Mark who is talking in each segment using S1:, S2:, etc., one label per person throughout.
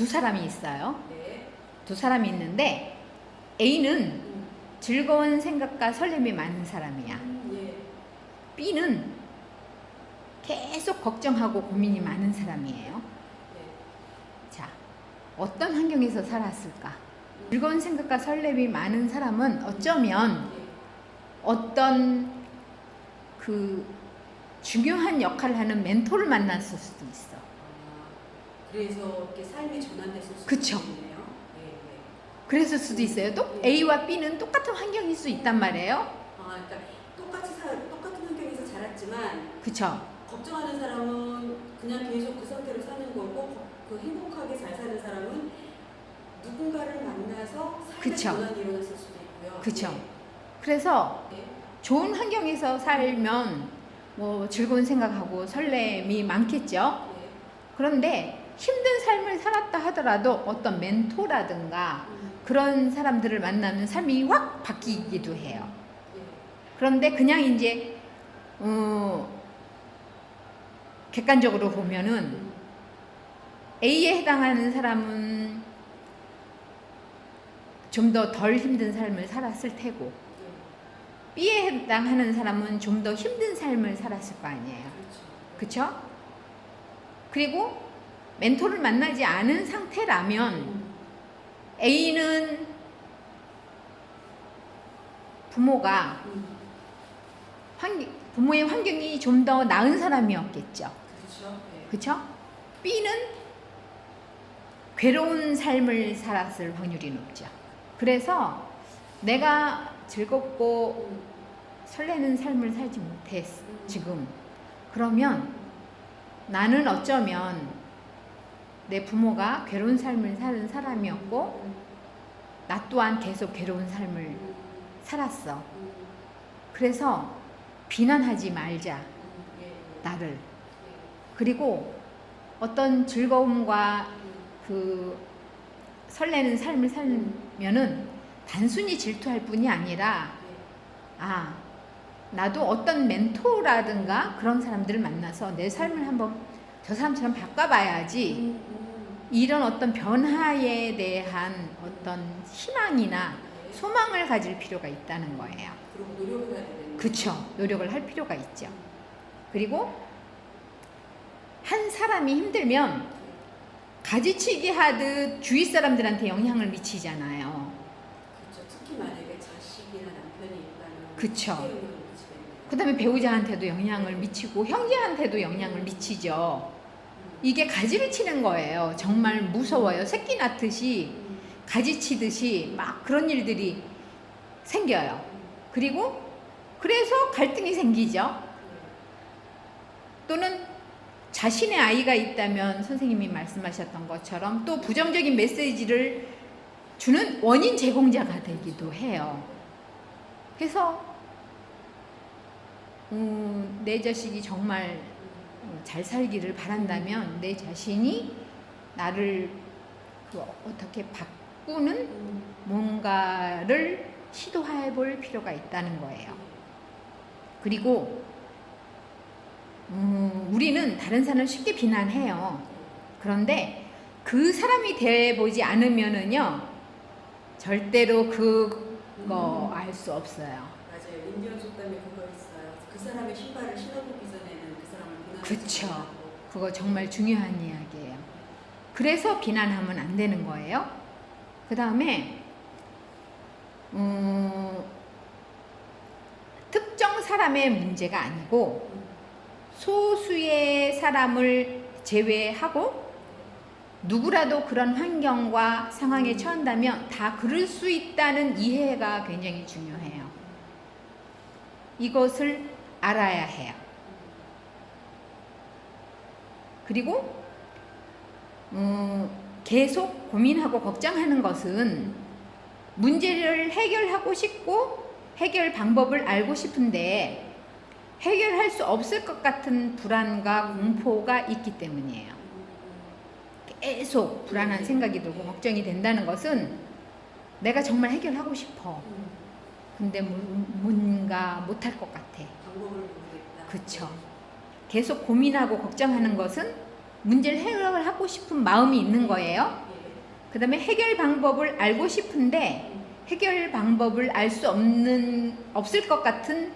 S1: 두 사람이 있어요.
S2: 네.
S1: 두 사람이 있는데 A는
S2: 음.
S1: 즐거운 생각과 설렘이 많은 사람이야.
S2: 예.
S1: B는 계속 걱정하고 고민이 많은 사람이에요.
S2: 네.
S1: 자, 어떤 환경에서 살았을까? 즐거운 생각과 설렘이 많은 사람은 어쩌면
S2: 예.
S1: 어떤 그 중요한 역할을 하는 멘토를 만났을 수도 있어.
S2: 그래서 이렇게 삶이 전환됐을 수도
S1: 그쵸.
S2: 있네요. 예, 예.
S1: 그랬을 수도 있어요. 또 A와 B는 똑같은 환경일 수 있단 말이에요.
S2: 그러니까 똑같은 환경에서 자랐지만
S1: 그쵸?
S2: 걱정하는 사람은 그냥 계속 그 상태로 사는 거고 그 행복하게 잘 사는 사람은 누군가를 만나서 삶의
S1: 그쵸.
S2: 전환이 일어났을 수도 있고요.
S1: 그쵸? 그래서
S2: 네.
S1: 좋은 환경에서 살면 뭐 즐거운 생각하고 설렘이 많겠죠.
S2: 네.
S1: 그런데 힘든 삶을 살았다 하더라도 어떤 멘토라든가 그런 사람들을 만나면 삶이 확 바뀌기도 해요.
S2: 네.
S1: 그런데 그냥 이제 객관적으로 보면은 A에 해당하는 사람은 좀 더 덜 힘든 삶을 살았을 테고 B에 해당하는 사람은 좀 더 힘든 삶을 살았을 거 아니에요.
S2: 그렇죠.
S1: 그쵸? 그리고 멘토를 만나지 않은 상태라면 A는 부모가 부모의 환경이 좀 더 나은 사람이었겠죠.
S2: 그렇죠. 네.
S1: 그쵸? B는 괴로운 삶을 살았을 확률이 높죠. 그래서 내가 즐겁고 설레는 삶을 살지 못했어, 지금. 그러면 나는 어쩌면 내 부모가 괴로운 삶을 사는 사람이었고, 나 또한 계속 괴로운 삶을 살았어. 그래서 비난하지 말자, 나를. 그리고 어떤 즐거움과 그 설레는 삶을 살면은 단순히 질투할 뿐이 아니라, 아, 나도 어떤 멘토라든가 그런 사람들을 만나서 내 삶을 한번 저 사람처럼 바꿔봐야지, 이런 어떤 변화에 대한 어떤 희망이나 소망을 가질 필요가 있다는 거예요.
S2: 그리고 노력을 해야 되는.
S1: 그쵸. 노력을 할 필요가 있죠. 그리고 한 사람이 힘들면 가지치기 하듯 주위 사람들한테 영향을 미치잖아요.
S2: 그렇죠. 특히 만약에 자식이나 남편이 있다면.
S1: 그쵸. 그 다음에 배우자한테도 영향을 미치고 형제한테도 영향을 미치죠. 이게 가지를 치는 거예요. 정말 무서워요. 새끼 낳듯이 가지치듯이 막 그런 일들이 생겨요. 그리고 그래서 갈등이 생기죠. 또는 자신의 아이가 있다면 선생님이 말씀하셨던 것처럼 또 부정적인 메시지를 주는 원인 제공자가 되기도 해요. 그래서 내 자식이 정말 잘 살기를 바란다면 내 자신이 나를 어떻게 바꾸는 뭔가를 시도해 볼 필요가 있다는 거예요. 그리고 우리는 다른 사람을 쉽게 비난해요. 그런데 그 사람이 돼보지 않으면은요, 절대로 그거 알 수 없어요.
S2: 맞아요. 인디언 속담에 그거 있어요. 그 사람의 신발을 신어보기 전에는 그 사람을 비난하지
S1: 그쵸.
S2: 말라고.
S1: 그거 정말 중요한 이야기예요. 그래서 비난하면 안 되는 거예요. 그 다음에 특정 사람의 문제가 아니고 소수의 사람을 제외하고 누구라도 그런 환경과 상황에 처한다면 다 그럴 수 있다는 이해가 굉장히 중요해요. 이것을 알아야 해요. 그리고 계속 고민하고 걱정하는 것은 문제를 해결하고 싶고 해결 방법을 알고 싶은데 해결할 수 없을 것 같은 불안과 공포가 있기 때문이에요. 계속 불안한 생각이 들고 걱정이 된다는 것은 내가 정말 해결하고 싶어. 근데 뭔가 못할 것 같아.
S2: 방법을 모르겠다.
S1: 그쵸. 계속 고민하고 걱정하는 것은 문제를 해결하고 싶은 마음이 있는 거예요. 그 다음에 해결 방법을 알고 싶은데 해결 방법을 알 수 없을 것 같은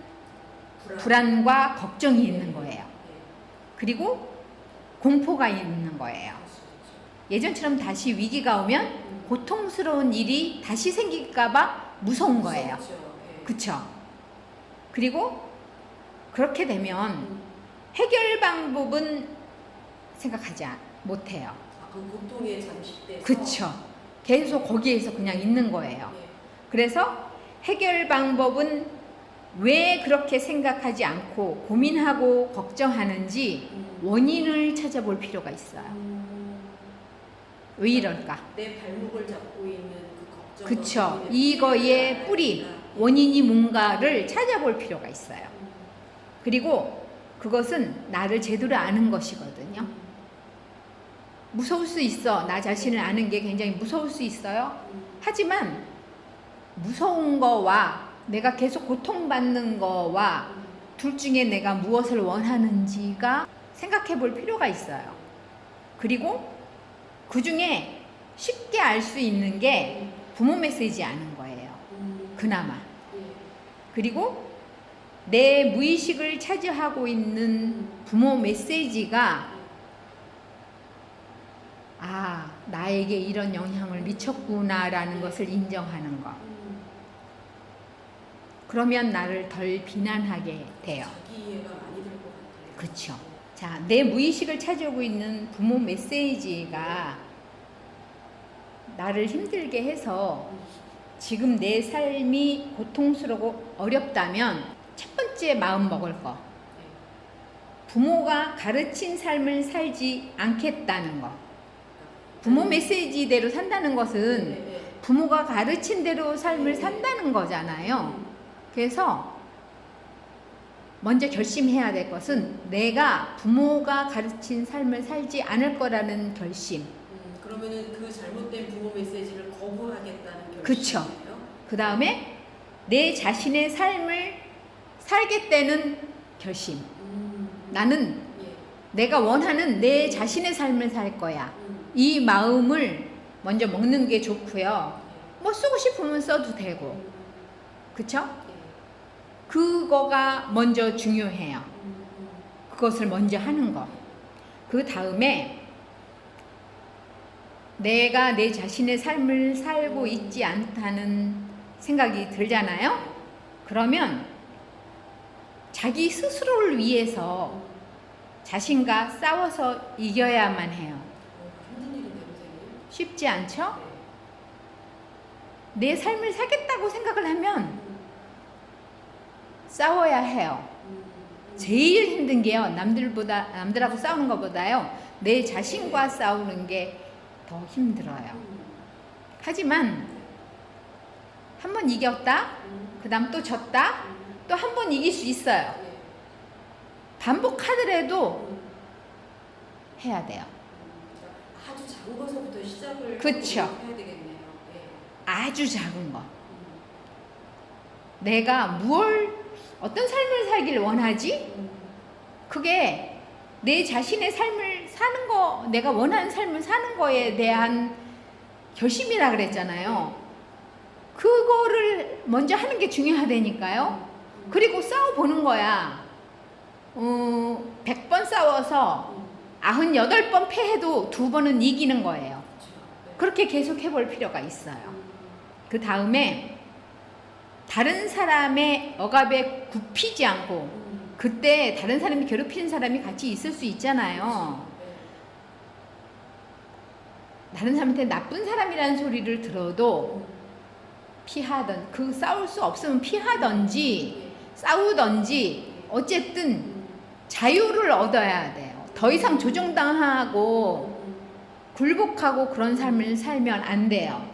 S1: 불안과 걱정이 있는 거예요. 그리고 공포가 있는 거예요. 예전처럼 다시 위기가 오면 고통스러운 일이 다시 생길까봐 무서운 거예요. 그쵸? 그리고 그렇게 되면 해결 방법은 생각하지 못해요.
S2: 그 고통에 잠식돼서.
S1: 그쵸? 계속 거기에서 그냥 있는 거예요. 그래서 해결 방법은 왜 그렇게 생각하지 않고 고민하고 걱정하는지 원인을 찾아볼 필요가 있어요. 왜 이럴까?
S2: 내 발목을 잡고 있는 그 걱정.
S1: 그쵸? 이거의 뿌리, 원인이 뭔가를 찾아볼 필요가 있어요. 그리고 그것은 나를 제대로 아는 것이거든요. 무서울 수 있어. 나 자신을 아는 게 굉장히 무서울 수 있어요. 하지만 무서운 거와 내가 계속 고통받는 거와 둘 중에 내가 무엇을 원하는지가 생각해 볼 필요가 있어요. 그리고 그 중에 쉽게 알 수 있는 게 부모 메시지 아는 거예요. 그나마. 그리고 내 무의식을 차지하고 있는 부모 메시지가 아, 나에게 이런 영향을 미쳤구나라는 것을 인정하는 것. 그러면 나를 덜 비난하게 돼요.
S2: 자기 이해가 많이 될 것 같아요.
S1: 그렇죠. 자, 내 무의식을 차지하고 있는 부모 메시지가 나를 힘들게 해서 지금 내 삶이 고통스럽고 어렵다면 첫 번째 마음 먹을 거. 부모가 가르친 삶을 살지 않겠다는 거. 부모 메시지대로 산다는 것은 부모가 가르친 대로 삶을 산다는 거잖아요. 그래서 먼저 결심해야 될 것은 내가 부모가 가르친 삶을 살지 않을 거라는 결심.
S2: 그러면은 그 잘못된 부모 메시지를 거부하겠다는 결심이에요.
S1: 그쵸. 그 다음에 내 자신의 삶을 살겠다는 결심. 나는 내가 원하는 내 자신의 삶을 살 거야. 이 마음을 먼저 먹는 게 좋고요. 뭐 쓰고 싶으면 써도 되고. 그쵸? 그거가 먼저 중요해요. 그것을 먼저 하는 거. 그 다음에 내가 내 자신의 삶을 살고 있지 않다는 생각이 들잖아요. 그러면 자기 스스로를 위해서 자신과 싸워서 이겨야만 해요. 쉽지 않죠? 내 삶을 살겠다고 생각을 하면 싸워야 해요. 제일 힘든 게요. 남들하고 싸우는 것보다요. 내 자신과 싸우는 게 더 힘들어요. 하지만 한 번 이겼다. 그 다음 또 졌다. 또 한 번 이길 수 있어요. 반복하더라도 해야 돼요.
S2: 아주 작은 것부터 시작을
S1: 그쵸.
S2: 해야 되겠네요.
S1: 아주 작은 거. 내가 어떤 삶을 살길 원하지? 그게 내 자신의 삶을 사는 거, 내가 원하는 삶을 사는 거에 대한 결심이라 그랬잖아요. 그거를 먼저 하는 게 중요하다니까요. 그리고 싸워보는 거야. 100번 싸워서 98번 패해도 2번은 이기는 거예요. 그렇게 계속 해볼 필요가 있어요. 그 다음에 다른 사람의 억압에 굽히지 않고 그때 다른 사람이 괴롭히는 사람이 같이 있을 수 있잖아요. 다른 사람한테 나쁜 사람이라는 소리를 들어도 피하던, 싸울 수 없으면 피하던지 싸우던지 어쨌든 자유를 얻어야 돼요. 더 이상 조정당하고 굴복하고 그런 삶을 살면 안 돼요.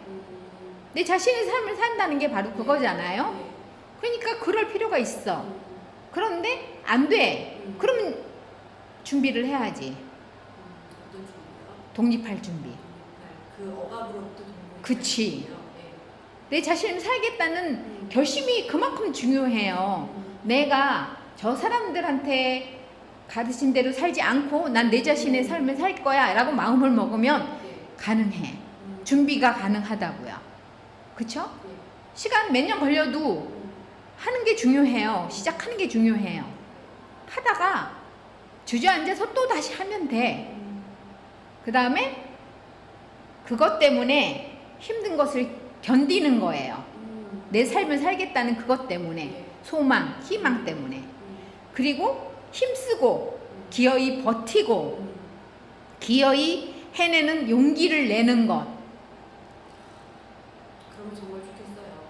S1: 내 자신의 삶을 산다는 게 바로 그거잖아요. 그러니까 그럴 필요가 있어. 그런데 안 돼. 그러면 준비를 해야지.
S2: 어떤 준비요?
S1: 독립할 준비.
S2: 그 억압으로부터
S1: 그치. 내 자신을 살겠다는 결심이 그만큼 중요해요. 내가 저 사람들한테 가르친 대로 살지 않고 난 내 자신의 삶을 살 거야 라고 마음을 먹으면 가능해. 준비가 가능하다고요. 그쵸?
S2: 예.
S1: 시간 몇 년 걸려도 하는 게 중요해요. 시작하는 게 중요해요. 하다가 주저앉아서 또 다시 하면 돼. 그 다음에 그것 때문에 힘든 것을 견디는 거예요. 내 삶을 살겠다는 그것 때문에,
S2: 예.
S1: 소망, 희망 때문에. 그리고 힘쓰고 기어이 버티고 기어이 해내는 용기를 내는 것.
S2: 그럼 정말 좋겠어요.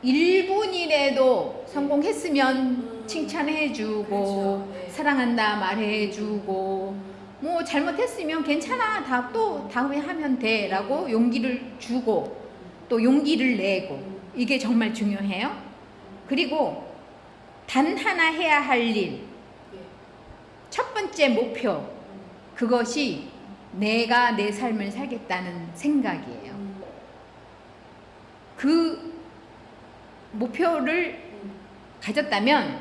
S1: 1분이라도 성공했으면 칭찬해주고
S2: 그렇죠. 네.
S1: 사랑한다 말해주고 뭐 잘못했으면 괜찮아 다 또 다음에 하면 돼 라고 용기를 주고 또 용기를 내고 이게 정말 중요해요. 그리고 단 하나 해야 할 일, 첫 번째 목표, 그것이 내가 내 삶을 살겠다는 생각이에요. 그 목표를 가졌다면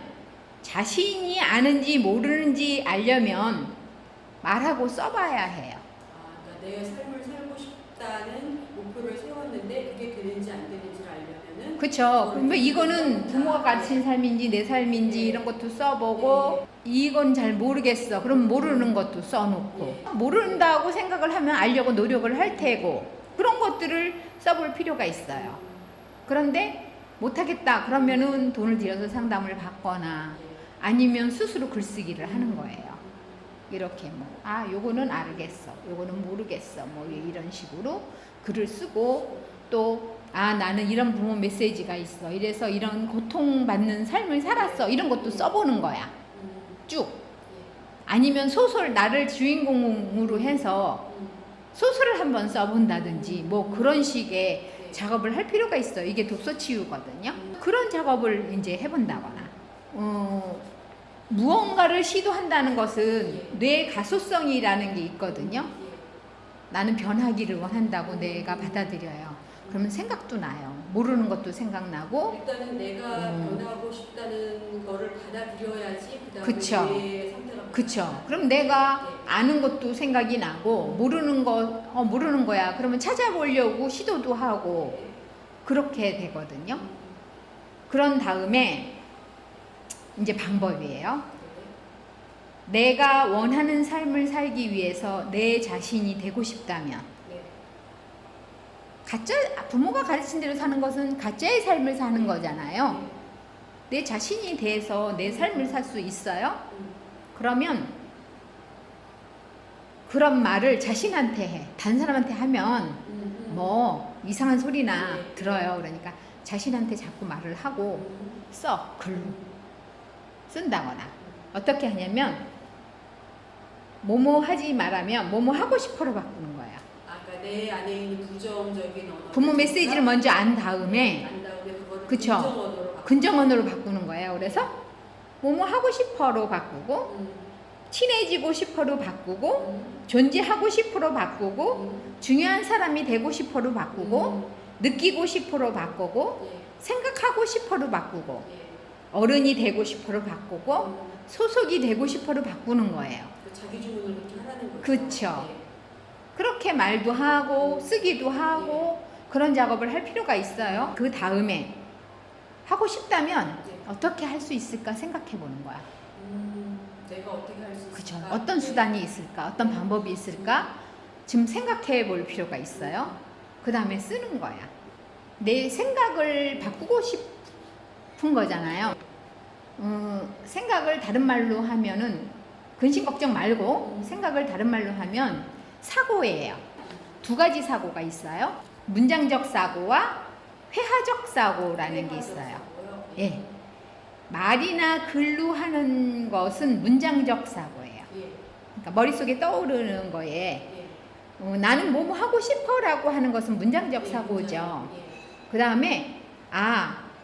S1: 자신이 아는지 모르는지 알려면 말하고 써봐야 해요.
S2: 그러니까 내 삶을 살고 싶다는 목표를 세웠는데 그게 되는지 안 되는지를 알려면은
S1: 그쵸. 뭐 이거는 부모가 가르친 삶인지 내 삶인지
S2: 네.
S1: 이런 것도 써보고 이건 잘 모르겠어. 그럼 모르는 것도 써놓고 모른다고 생각을 하면 알려고 노력을 할 테고 그런 것들을 써볼 필요가 있어요. 그런데 못하겠다 그러면은 돈을 들여서 상담을 받거나 아니면 스스로 글쓰기를 하는 거예요. 이렇게 요거는 알겠어, 요거는 모르겠어, 뭐 이런 식으로 글을 쓰고 또 나는 이런 부모 메시지가 있어. 이래서 이런 고통받는 삶을 살았어. 이런 것도 써보는 거야. 쭉. 아니면 소설 나를 주인공으로 해서 소설을 한번 써본다든지 뭐 그런 식의 작업을 할 필요가 있어요. 이게 독서 치유거든요. 그런 작업을 이제 해본다거나 무언가를 시도한다는 것은 뇌 가소성이라는 게 있거든요. 나는 변하기를 원한다고 뇌가 받아들여요. 그러면 생각도 나요. 모르는 것도 생각나고.
S2: 일단은 내가 변하고 싶다는 거를 받아들여야지 그다음에
S1: 그쵸.
S2: 내 상태가
S1: 그쵸. 그럼 내가 아는 것도 생각이 나고 모르는 거야. 그러면 찾아보려고 시도도 하고 그렇게 되거든요. 그런 다음에 이제 방법이에요. 내가 원하는 삶을 살기 위해서 내 자신이 되고 싶다면 부모가 가르친 대로 사는 것은 가짜의 삶을 사는 거잖아요. 내 자신이 돼서 내 삶을 살 수 있어요? 그러면 그런 말을 자신한테 해. 다른 사람한테 하면 뭐 이상한 소리나 들어요. 그러니까 자신한테 자꾸 말을 하고 써. 글로 쓴다거나 어떻게 하냐면 뭐뭐 하지 말라면 뭐뭐 하고 싶어로 바꾸는 거야.
S2: 아까 내 안에 있는 부정적인 언어
S1: 부모 메시지를 먼저 안 다음에
S2: 그거를
S1: 그쵸. 긍정 언어로 바꾸는 거예요. 그래서 뭐뭐 하고 싶어로 바꾸고 친해지고 싶어로 바꾸고 존재하고 싶어로 바꾸고 중요한 사람이 되고 싶어로 바꾸고 느끼고 싶어로 바꾸고 생각하고 싶어로 바꾸고 어른이 되고 싶어로 바꾸고 소속이 되고 싶어로 바꾸는 거예요.
S2: 자기 주문을 그렇게 하라는 거죠.
S1: 그쵸. 그렇게 말도 하고 쓰기도 하고 그런 작업을 할 필요가 있어요. 그 다음에 하고 싶다면 어떻게 할 수 있을까 생각해 보는 거야.
S2: 내가 어떻게 할 수 있을까?
S1: 그쵸. 어떤 수단이 있을까? 어떤 방법이 있을까? 지금 생각해 볼 필요가 있어요. 그 다음에 쓰는 거야. 내 생각을 바꾸고 싶은 거잖아요. 생각을 다른 말로 하면은 근심 걱정 말고 생각을 다른 말로 하면 사고예요. 두 가지 사고가 있어요. 문장적 사고와 회화적 사고라는 게 있어요. 예. 말이나 글로 하는 것은 문장적 사고예요. 그러니까 머릿속에 떠오르는 거에 나는 뭐뭐 하고 싶어라고 하는 것은 문장적 사고죠. 그 다음에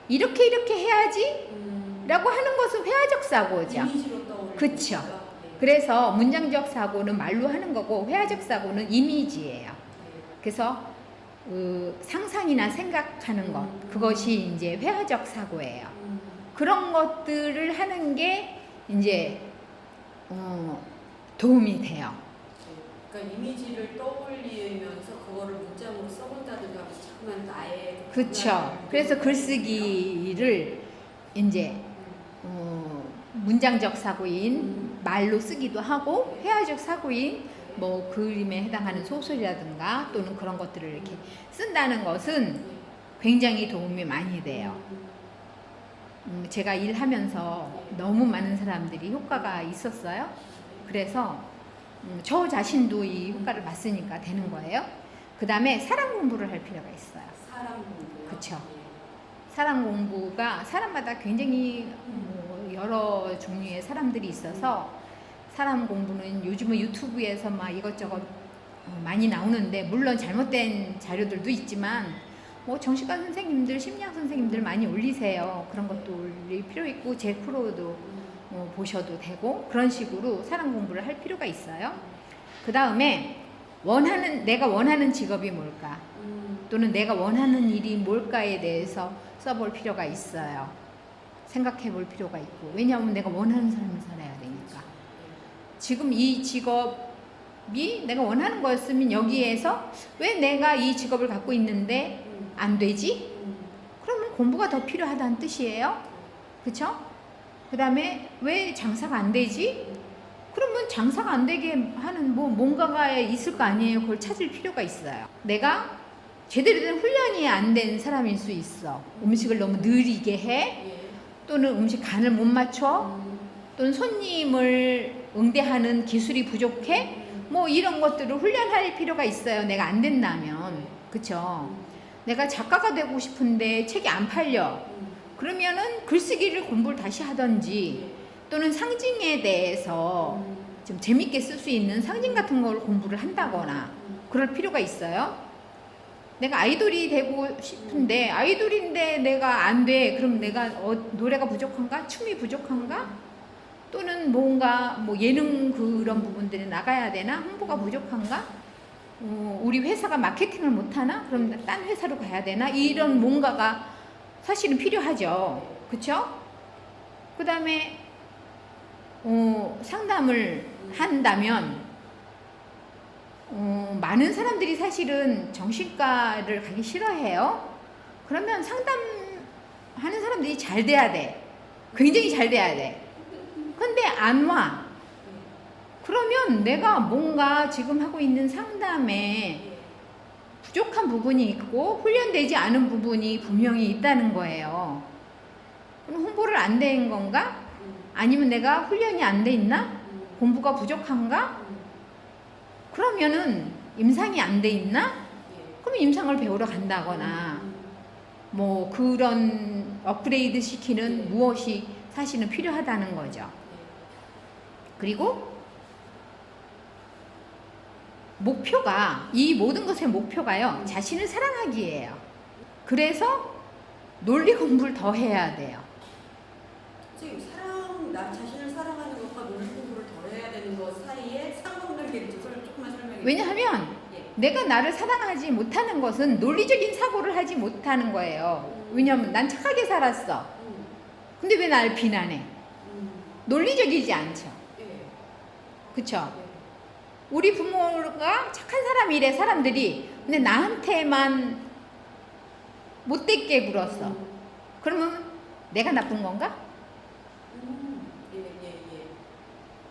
S1: 이렇게 해야지 라고 하는 것은 회화적 사고죠. 그쵸. 그래서 문장적 사고는 말로 하는 거고 회화적 사고는 이미지예요. 그래서 상상이나 생각하는 것, 그것이 이제 회화적 사고예요. 그런 것들을 하는 게 이제 도움이 돼요.
S2: 그러니까 이미지를 떠올리면서 그거를 문장으로 써본다든가 하면서 자꾸만 나의
S1: 그쵸. 그래서 글쓰기를 이제 문장적 사고인 말로 쓰기도 하고 회화적 사고인 뭐 그림에 해당하는 소설이라든가 또는 그런 것들을 이렇게 쓴다는 것은 굉장히 도움이 많이 돼요. 제가 일하면서 너무 많은 사람들이 효과가 있었어요. 그래서 저 자신도 이 효과를 봤으니까 되는 거예요. 그 다음에 사람 공부를 할 필요가 있어요.
S2: 사람 공부요.
S1: 그쵸. 사람 공부가 사람마다 굉장히 여러 종류의 사람들이 있어서 사람 공부는 요즘은 유튜브에서 막 이것저것 많이 나오는데 물론 잘못된 자료들도 있지만 뭐 정신과 선생님들, 심리학 선생님들 많이 올리세요. 그런 것도 올릴 필요 있고 제 프로도 보셔도 되고 그런 식으로 사람 공부를 할 필요가 있어요. 그 다음에 내가 원하는 직업이 뭘까? 또는 내가 원하는 일이 뭘까에 대해서 써볼 필요가 있어요. 생각해 볼 필요가 있고. 왜냐하면 내가 원하는 삶을 살아야 되니까. 지금 이 직업이 내가 원하는 거였으면 여기에서 왜 내가 이 직업을 갖고 있는데 안 되지? 그러면 공부가 더 필요하다는 뜻이에요. 그쵸? 그 다음에 왜 장사가 안 되지? 그러면 장사가 안 되게 하는 뭔가가 있을 거 아니에요. 그걸 찾을 필요가 있어요. 내가 제대로 된 훈련이 안 된 사람일 수 있어. 음식을 너무 느리게 해. 또는 음식 간을 못 맞춰. 또는 손님을 응대하는 기술이 부족해. 뭐 이런 것들을 훈련할 필요가 있어요. 내가 안 된다면. 그쵸? 내가 작가가 되고 싶은데 책이 안 팔려. 그러면은 글쓰기를 공부를 다시 하던지 또는 상징에 대해서 좀 재밌게 쓸 수 있는 상징 같은 걸 공부를 한다거나 그럴 필요가 있어요. 내가 아이돌이 되고 싶은데 아이돌인데 내가 안 돼. 그럼 내가 노래가 부족한가? 춤이 부족한가? 또는 뭔가 뭐 예능 그런 부분들에 나가야 되나? 홍보가 부족한가? 우리 회사가 마케팅을 못하나? 그럼 딴 회사로 가야 되나? 이런 뭔가가 사실은 필요하죠. 그쵸? 그 다음에 상담을 한다면 많은 사람들이 사실은 정신과를 가기 싫어해요. 그러면 상담하는 사람들이 잘 돼야 돼. 굉장히 잘 돼야 돼. 근데 안 와. 그러면 내가 뭔가 지금 하고 있는 상담에 부족한 부분이 있고 훈련되지 않은 부분이 분명히 있다는 거예요. 그럼 홍보를 안 된 건가? 아니면 내가 훈련이 안 돼 있나? 공부가 부족한가? 그러면은 임상이 안 돼 있나? 그럼 임상을 배우러 간다거나 뭐 그런 업그레이드 시키는 무엇이 사실은 필요하다는 거죠. 그리고 목표가 이 모든 것의 목표가요. 자신을 사랑하기예요. 그래서 논리 공부를 더 해야 돼요.
S2: 지금 나 자신을 사랑하는 것과 논리 공부를 더 해야 되는 것 사이에 상관관계를 조금만 설명해.
S1: 왜냐하면 내가 나를 사랑하지 못하는 것은 논리적인 사고를 하지 못하는 거예요. 왜냐하면 난 착하게 살았어. 근데 왜 나를 비난해? 논리적이지 않죠. 그쵸? 우리 부모가 착한 사람이래 사람들이. 근데 나한테만 못되게 굴었어. 그러면 내가 나쁜 건가?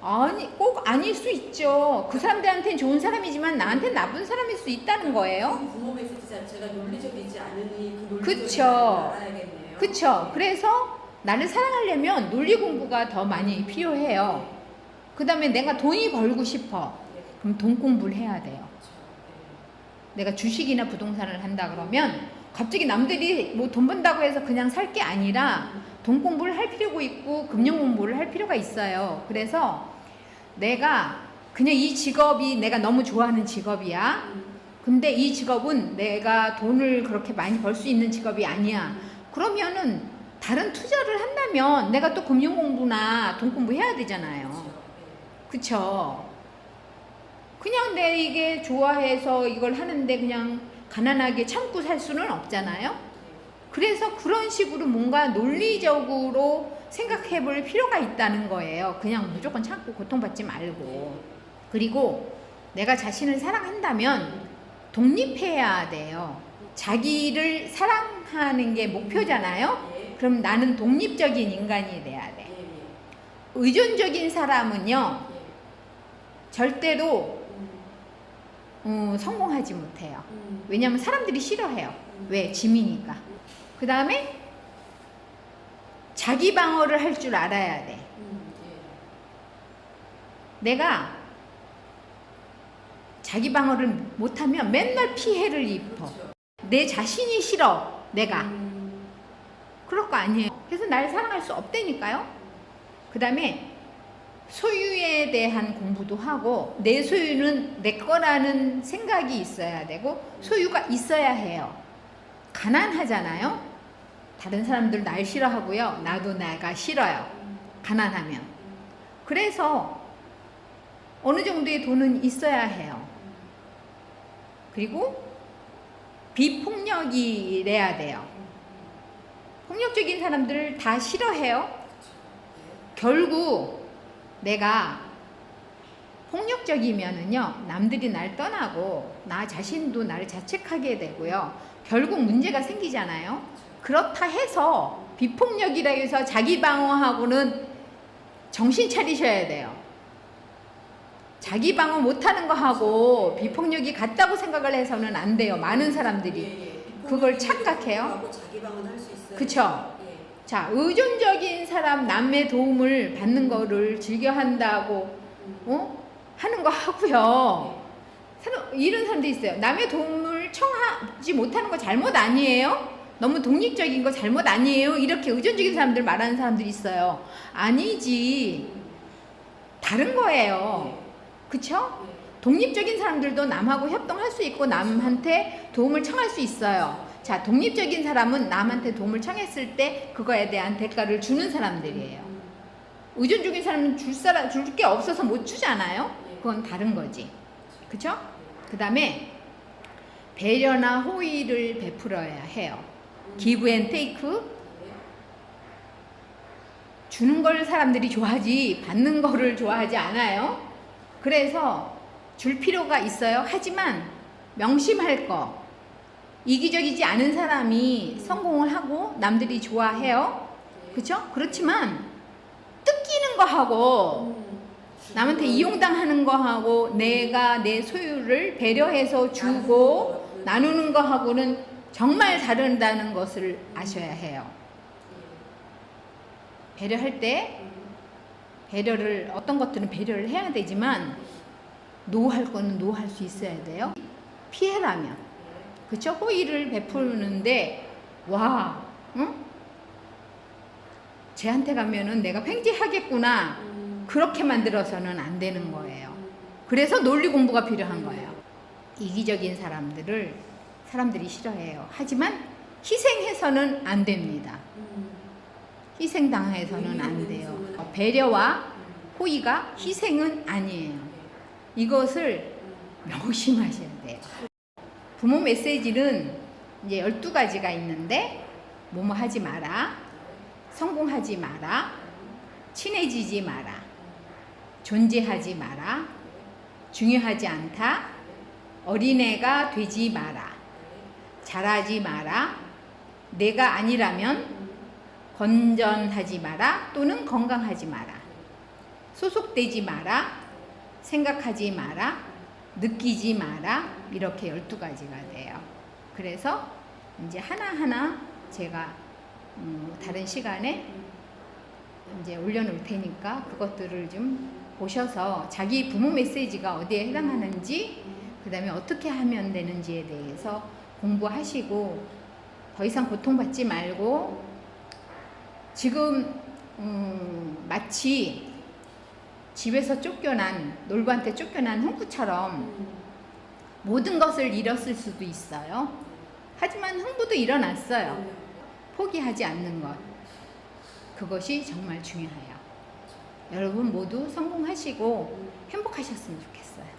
S1: 아니, 꼭 아닐 수 있죠. 그 사람들한테는 좋은 사람이지만 나한테는 나쁜 사람일 수 있다는 거예요.
S2: 그 부모 메시지 자체가 논리적이지 않으니 그 논리적인
S1: 그쵸.
S2: 알아야겠네요.
S1: 그쵸. 그래서 나를 사랑하려면 논리 공부가 더 많이 필요해요. 그 다음에 내가 돈이 벌고 싶어. 그럼 돈 공부를 해야 돼요. 내가 주식이나 부동산을 한다 그러면 갑자기 남들이 뭐 돈 번다고 해서 그냥 살 게 아니라 돈 공부를 할 필요가 있고 금융 공부를 할 필요가 있어요. 그래서 내가 그냥 이 직업이 내가 너무 좋아하는 직업이야. 근데 이 직업은 내가 돈을 그렇게 많이 벌 수 있는 직업이 아니야. 그러면은 다른 투자를 한다면 내가 또 금융 공부나 돈 공부해야 되잖아요. 그쵸? 그냥 내 이게 좋아해서 이걸 하는데 그냥 가난하게 참고 살 수는 없잖아요. 그래서 그런 식으로 뭔가 논리적으로 생각해 볼 필요가 있다는 거예요. 그냥 무조건 참고 고통받지 말고. 그리고 내가 자신을 사랑한다면 독립해야 돼요. 자기를 사랑하는 게 목표잖아요.
S2: 예.
S1: 그럼 나는 독립적인 인간이 돼야 돼.
S2: 예. 예.
S1: 의존적인 사람은요,
S2: 예.
S1: 절대로 성공하지 못해요. 왜냐하면 사람들이 싫어해요. 왜? 짐이니까. 그 다음에 자기 방어를 할 줄 알아야 돼. 내가 자기 방어를 못하면 맨날 피해를 입어.
S2: 그렇죠.
S1: 내 자신이 싫어, 내가. 그럴 거 아니에요. 그래서 날 사랑할 수 없다니까요. 그 다음에 소유에 대한 공부도 하고, 내 소유는 내 거라는 생각이 있어야 되고, 소유가 있어야 해요. 가난하잖아요. 다른 사람들 날 싫어하고요, 나도 내가 싫어요. 가난하면. 그래서 어느 정도의 돈은 있어야 해요. 그리고 비폭력이래야 돼요. 폭력적인 사람들을 다 싫어해요. 결국 내가 폭력적이면은요, 남들이 날 떠나고 나 자신도 나를 자책하게 되고요, 결국 문제가 생기잖아요. 그렇다 해서 비폭력이라 해서 자기 방어하고는 정신 차리셔야 돼요. 자기 방어 못하는 거 하고 비폭력이 같다고 생각을 해서는 안 돼요. 많은 사람들이 그걸 착각해요.
S2: 자기 방어는 할 수 있어요.
S1: 그쵸?
S2: 예.
S1: 자, 의존적인 사람, 남의 도움을 받는 거를 즐겨 한다고 하는 거 하고요. 이런 사람도 있어요. 남의 도움을 청하지 못하는 거 잘못 아니에요? 너무 독립적인 거 잘못 아니에요? 이렇게 의존적인 사람들 말하는 사람들이 있어요. 아니지. 다른 거예요. 그쵸? 독립적인 사람들도 남하고 협동할 수 있고 남한테 도움을 청할 수 있어요. 자, 독립적인 사람은 남한테 도움을 청했을 때 그거에 대한 대가를 주는 사람들이에요. 의존적인 사람은 줄 게 없어서 못 주잖아요. 그건 다른 거지. 그쵸? 그 다음에 배려나 호의를 베풀어야 해요. give and take. 주는 걸 사람들이 좋아하지 받는 거를 좋아하지 않아요. 그래서 줄 필요가 있어요. 하지만 명심할 거, 이기적이지 않은 사람이 성공을 하고 남들이 좋아해요. 그쵸? 그렇지만 뜯기는 거 하고 남한테 이용당하는 거 하고 내가 내 소유를 배려해서 주고 나누는 거 하고는 정말 다르다는 것을 아셔야 해요. 배려할 때 배려를, 어떤 것들은 배려를 해야 되지만 노할 거는 노할 수 있어야 돼요. 피해라면, 그쵸? 호의를 베푸는데 와, 응? 쟤한테 가면은 내가 횡재하겠구나, 그렇게 만들어서는 안 되는 거예요. 그래서 논리 공부가 필요한 거예요. 이기적인 사람들을 사람들이 싫어해요. 하지만 희생해서는 안 됩니다. 희생당해서는 안 돼요. 배려와 호의가 희생은 아니에요. 이것을 명심하셔야 돼요. 부모 메시지는 이제 12가지가 있는데, 뭐뭐 하지 마라, 성공하지 마라, 친해지지 마라, 존재하지 마라, 중요하지 않다, 어린애가 되지 마라, 잘하지 마라, 내가 아니라면 건전하지 마라 또는 건강하지 마라, 소속되지 마라, 생각하지 마라, 느끼지 마라, 이렇게 12가지가 돼요. 그래서 이제 하나하나 제가 다른 시간에 이제 올려놓을 테니까 그것들을 좀 보셔서 자기 부모 메시지가 어디에 해당하는지, 그 다음에 어떻게 하면 되는지에 대해서 공부하시고 더 이상 고통받지 말고, 지금 마치 집에서 쫓겨난, 놀부한테 쫓겨난 흥부처럼 모든 것을 잃었을 수도 있어요. 하지만 흥부도 일어났어요. 포기하지 않는 것, 그것이 정말 중요해요. 여러분 모두 성공하시고 행복하셨으면 좋겠어요.